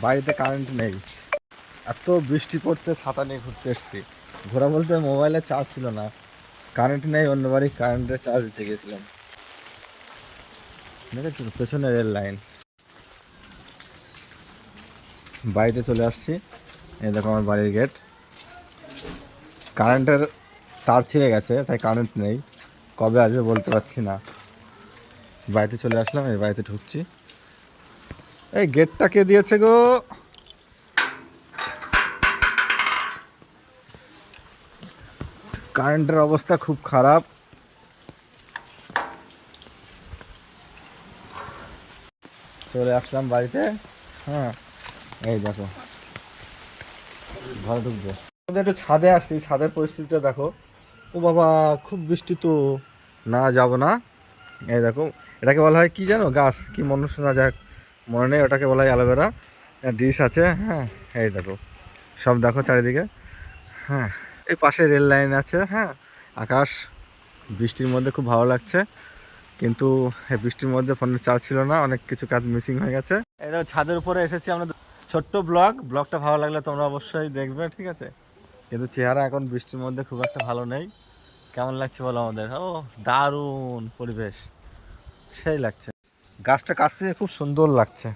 বাড়িতে কারেন্ট নেই, এত বৃষ্টি পড়ছে, ছাতা নিয়ে ঘুরতে এসেছি। ঘোরা বলতে মোবাইলে চার্জ ছিল না, কারেন্ট নেই, অন্য বাড়ি কারেন্টের চার্জ দিতে গেছিলাম। দেখেছো পেছনে রেল লাইন। বাড়িতে চলে আসছি, এই দেখো আমার বাড়ির গেট। কারেন্টের তার ছিঁড়ে গেছে, তাই কারেন্ট নেই, কবে আসবে বলতে পারছি না। বাড়িতে চলে আসলাম, এই বাড়িতে ঢুকছি। এই গেটটা কে দিয়েছে গো? কারেন্টের অবস্থা খুব খারাপ। চলে আসলাম বাড়িতে। হ্যাঁ, এই দেখো ঘরে ঢুকবো। একটু ছাদে আসছি, ছাদের পরিস্থিতিটা দেখো। ও বাবা, খুব বৃষ্টি তো, না যাব না। এই দেখো, এটাকে বলা হয় কি জানো, গাছ কি মনে শোনা যাক, মনে নেই। ওটাকে বলা হয় অ্যালোভেরা। ডিশ আছে, হ্যাঁ। এই দেখো সব দেখো চারিদিকে। হ্যাঁ, এই পাশে রেল লাইন আছে। হ্যাঁ, আকাশ, বৃষ্টির মধ্যে খুব ভালো লাগছে। কিন্তু এই বৃষ্টির মধ্যে ফোনের চার্জ ছিল না, অনেক কিছু কাজ মিসিং হয়ে গেছে। এই দেখো ছাদের উপরে এসেছি আমরা। ছোট্ট ব্লগটা ভালো লাগলে তোমরা অবশ্যই দেখবে, ঠিক আছে? কিন্তু চেহারা এখন বৃষ্টির মধ্যে খুব একটা ভালো নেই। কেমন লাগছে বলো আমাদের? ও দারুণ পরিবেশ, সেই লাগছে। গাছটা কাছ থেকে খুব সুন্দর লাগছে।